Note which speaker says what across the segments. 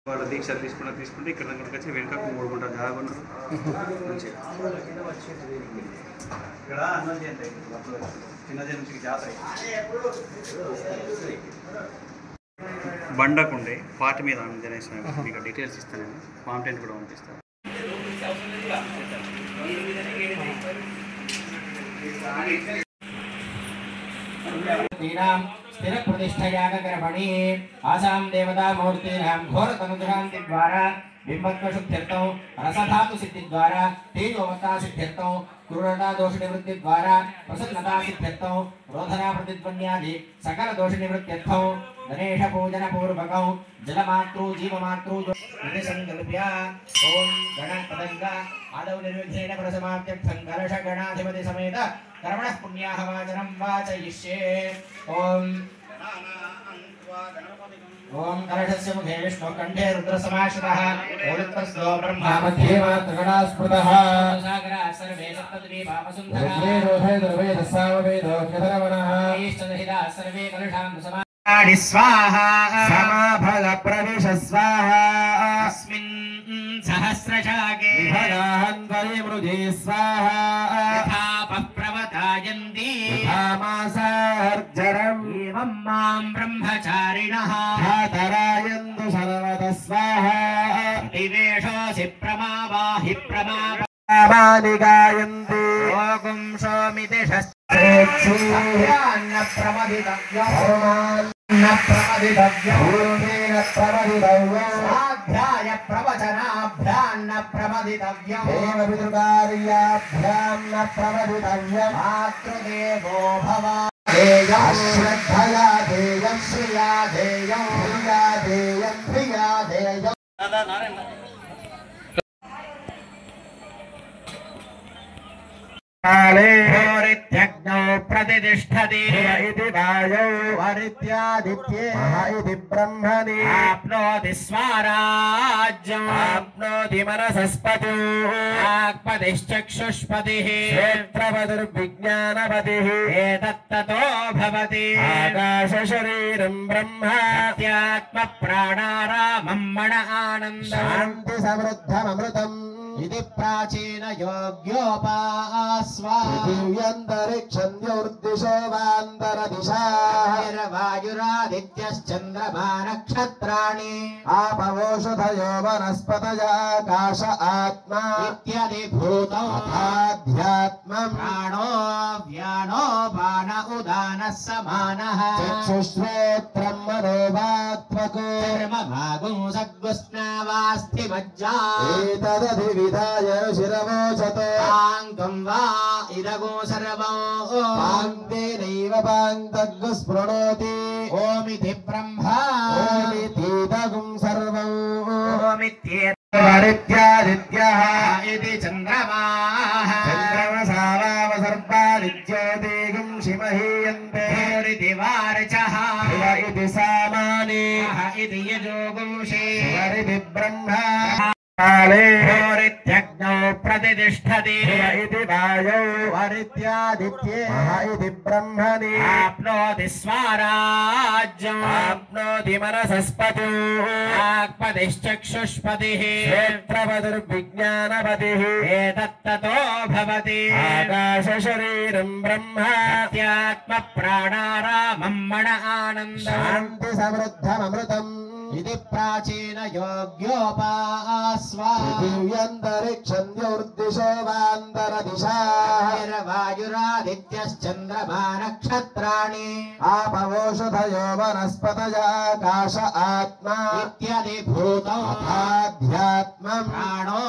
Speaker 1: వాళ్ళ దీక్ష తీసుకుంటే ఇక్కడ దగ్గరకు వచ్చి వెనుకకు 3 గుంటలు జాగున్నారు మంచిగా ఇక్కడ చిన్న జన్మకి జాతర బండకుండే పార్టీ మీద ఆంజనేయ మీకు డీటెయిల్స్ ఇస్తాను నేను కాంటెంట్ కూడా పంపిస్తాను
Speaker 2: स्थिर प्रतिष्ठयाग कर्मणि आसाम देवता मूर्तीनां घोर तनुग्रहांति द्वारा बिंबत्व शुद्ध्यर्थं रसधातु सिद्धि द्वारा तेजोवता सिद्ध्यर्थं क्रूरता दोष निवृत्ति द्वारा प्रसन्नता सिद्ध्यर्थं रोधना प्रतिध्वन्यादि सकल दोष निवृत्त्यर्थं गणेश पूजन पूर्वकं जलमातृ जीवमातृ इति संकल्प्य ओम गणपतंग आदौ निर्विघ्नेन प्रसमाप्त्यर्थं कलश गणाधिपति समेत कर्मणः पुण्याहवाचनं वाचयिष्ये ओम ओम कलशस्य मुखे विष्णु कंठे रुद्रसमाश्रितः ओलितस्तो ब्रह्मा मध्ये त्रिगुणास्पृतः सागरा सर्वे सप्तद्वीपावसुन्धरा रुद्रे रोधे द्रवे दस्साववेदो कथरवनः ईष्टदहिता सर्वे कलशां समा स्वाहा समाभग प्रविश स्वाहा अस्मिन् सहस्रशाके भगाहन्वरि मृजे स्वाहा यथा पप्रवतायन्ति यथा मासार्जरम् एवं मां ब्रह्मचारिणः धातरायन्तु सर्वतः स्वाहा प्रतिवेशोऽसि प्रमावाहि प्रमावानि गायन्ति योगुं सोमिति न प्रमदितव्यं स्वाध्याय प्रवचनाभ्यान्न प्रमदितव्यं देवपितृकार्याभ्यां न प्रमदितव्यं मातृदेवो भव देयं श्रद्धया देयं श्रिया देयं प्रिया देयं प्रिया देयं काले होरित्यग्नौ प्रतिष्ठति इति वायौ वरित्यादित्ये इति ब्रह्मणि आप्नोति स्वराज्यम् आप्नोति मनसस्पतिः आत्मदिश्चक्षुष्पतिः क्षेत्रपतिर्विज्ञानपतिः एतत्ततो भवति आकाशशरीरं ब्रह्म अध्यात्मप्राणारामं मन आनन्दं शान्ति समृद्धममृतम् इति प्राचीन योग्योपास्वा दिव्यन्तरिक्षन्योर्दिशो वान्तरदिशा वायुरादित्यश्चन्द्रमा नक्षत्राणि आपवोषधयो वनस्पतयाकाश आत्मा इत्यधिभूतो अध्यात्मं प्राणो व्यानो बाण उदानः समानः चक्षुश्रोत्रं मनोवात्मको कर्मभागो सद्गुस्नावास्थिमज्जा एतदधिविधाय शिरवोचतो पाङ्गं वा इदगो सर्वो पाङ्गेनैव पाङ्गग्गु स्पृणोति ओमिति ब्रह्मा ओमितीदगुं सर्वं ओमित्येतदित्यादित्यः इति चन्द्रमाः चन्द्रमसावावसर्पादित्योतिगुं शिमहीयन्ते इति वार्चः इति सामानि इति यजोगुंषि इति ब्रह्मा काले होरित्यग्नौ प्रतिष्ठति इति वायौ वरित्यादित्ये इति ब्रह्मणि आप्नोति स्वराज्यम् आप्नोति मनसस्पतिः आत्मदिश्चक्षुष्पतिः क्षेत्रपतिर्विज्ञानपतिः एतत्ततो भवति आकाशशरीरं ब्रह्म अध्यात्मप्राणारामं मन आनन्दं शान्ति समृद्धममृतम् इति प्राचीन योग्योपास्वा दिव्यन्तरिक्षन्योर्दिशो वान्तरदिशा वायुरादित्यश्चन्द्रमा नक्षत्राणि आपवोषधयो वनस्पतयाकाश आत्मा इत्यधिभूतो अध्यात्मं प्राणो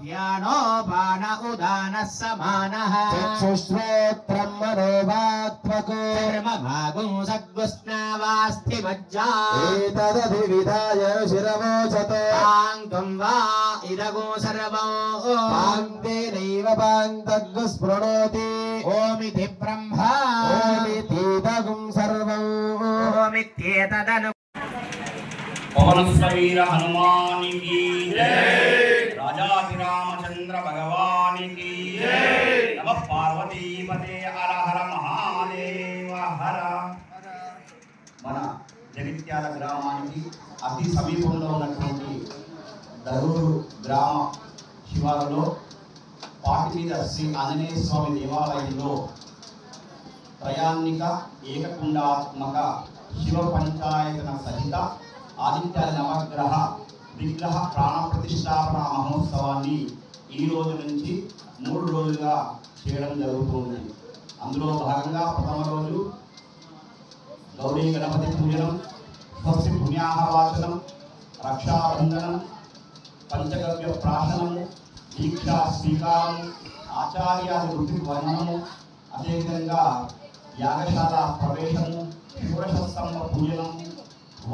Speaker 2: व्यानो बाण उदानः समानः चक्षुश्रोत्रं मनोवात्मको कर्मभागो सद्गुस्नावास्थिमज्जा एतदधिविधाय शिरवोचतो पाङ्गं वा इदगो सर्वो पाङ्गेनैव पाङ्गग्गु स्पृणोति ओमिति ब्रह्मा ओमितीदगुं सर्वं ओमित्येतदनु
Speaker 3: पवनस्वीर हनुमान की जय राजा रामचंद्र भगवान की जय नमः पार्वती पते हर हर महादेव हर జగిత్యాల గ్రామానికి అతి సమీపంలో ఉన్నటువంటి దరూరు గ్రామ శివారులో పాటి మీద శ్రీ ఆంజనేయ స్వామి దేవాలయంలో ప్రయాణిక ఏకకుండాత్మక శివ పంచాయతన సహిత ఆదిత్య నవగ్రహ విగ్రహ ప్రాణ ప్రతిష్టాపన మహోత్సవాన్ని ఈ రోజు నుంచి 3 రోజులుగా చేయడం జరుగుతుంది. అందులో భాగంగా ప్రథమ రోజు గౌరీ గణపతి పూజనం, స్వస్తి పుణ్యాహవాచనం, రక్షాబంధనం, పంచగవ్య ప్రాశనము, దీక్షా స్వీకారం, ఆచార్యాది వృత్తి వర్ణనము, అదేవిధంగా యాగశాల ప్రవేశము, షోడశస్తంభ పూజనం,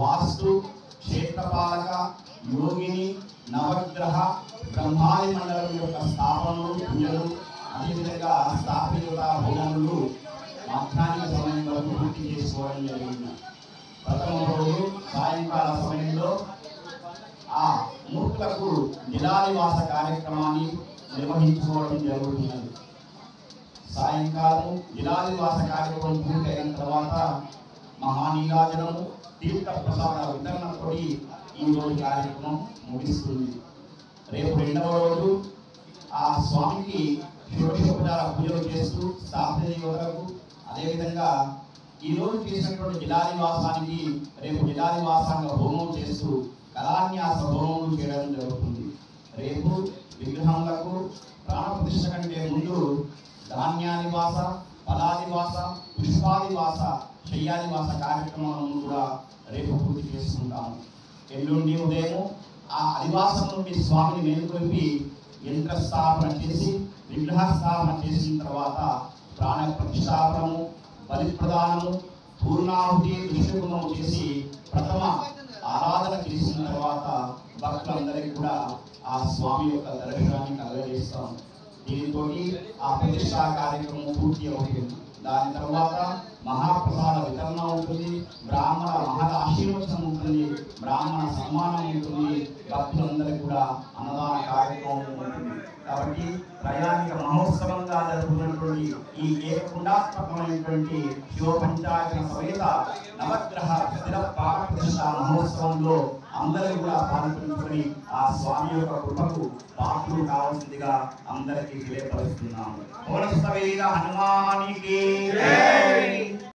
Speaker 3: వాస్తు, క్షేత్రపాలక, యోగిని, నవగ్రహ, బ్రహ్మాది మండలం యొక్క స్థాపనలు, పూజలు, అదేవిధంగా స్థాపిత భోజనములు మధ్యాహ్న సమయం వరకు పూర్తి చేసుకోవడం జరిగింది. ప్రథమ రోజు సాయంకాల సమయంలో ఆ మూర్తులకు నిలానివాస కార్యక్రమాన్ని నిర్వహించుకోవడం జరుగుతున్నది. సాయంకాలం నిలానివాస కార్యక్రమం పూర్తయిన తర్వాత మహానీరాజనము, తీర్థ ప్రసాద వితరణతో ఈ రోజు కార్యక్రమం ముగిస్తుంది. రేపు 2వ రోజు ఆ స్వామికి షోడశోపచార పూజలు చేస్తూ స్థాపిత దేవతలకు, అదేవిధంగా ఈ రోజు చేసినటువంటి జిలానివాసానికి రేపు జిలానివాసాంగ హోమం చేస్తూ కళాన్యాస హోమం చేయడం జరుగుతుంది. రేపు విగ్రహములకు ప్రాణ ప్రతిష్ఠ కంటే ముందు ధాన్యానివాస, ఫలాదివాస, పుష్పాదివాస, శయ్యాదివాస కార్యక్రమాలను కూడా రేపు పూర్తి చేసుకుంటాము. ఎల్లుండి ఉదయం ఆ అధివాసం నుండి స్వామిని మేలుకొల్పి యంత్ర స్థాపన చేసి విగ్రహ స్థాపన చేసిన తర్వాత ప్రాణ ప్రతిష్టాపనము, బలి ప్రదానము, పూర్ణాహుతి, విష్ణుగుణము చేసి ప్రథమ ఆరాధన చేసిన తర్వాత భక్తులందరికీ కూడా ఆ స్వామి యొక్క దర్శనాన్ని కలగజేస్తాం. దీనితో ఆ ప్రతిష్టా కార్యక్రమం పూర్తి అవుతుంది. దాని తర్వాత మహాప్రసాద వితరణ ఉంటుంది, బ్రాహ్మణ మహా ఆశీర్వచనం ఉంటుంది, బ్రాహ్మణ సన్మానం ఉంటుంది, భక్తులందరికీ కూడా అన్నదాన కార్యక్రమం ఉంటుంది. కాబట్టి ప్రయాణిక మహోత్సవంగా జరుగుతున్నటువంటి ఈ ఏకకుండాత్మకమైనటువంటి శివ పంచాయతన సమేత నవగ్రహ స్థిర ప్రాణ ప్రతిష్ఠా మహోత్సవంలో అందరూ కూడా పాల్గొనుకొని ఆ స్వామి యొక్క కృపకు పాత్రలు కావాల్సిందిగా అందరికీ తెలియపరుస్తున్నాము. హనుమానికి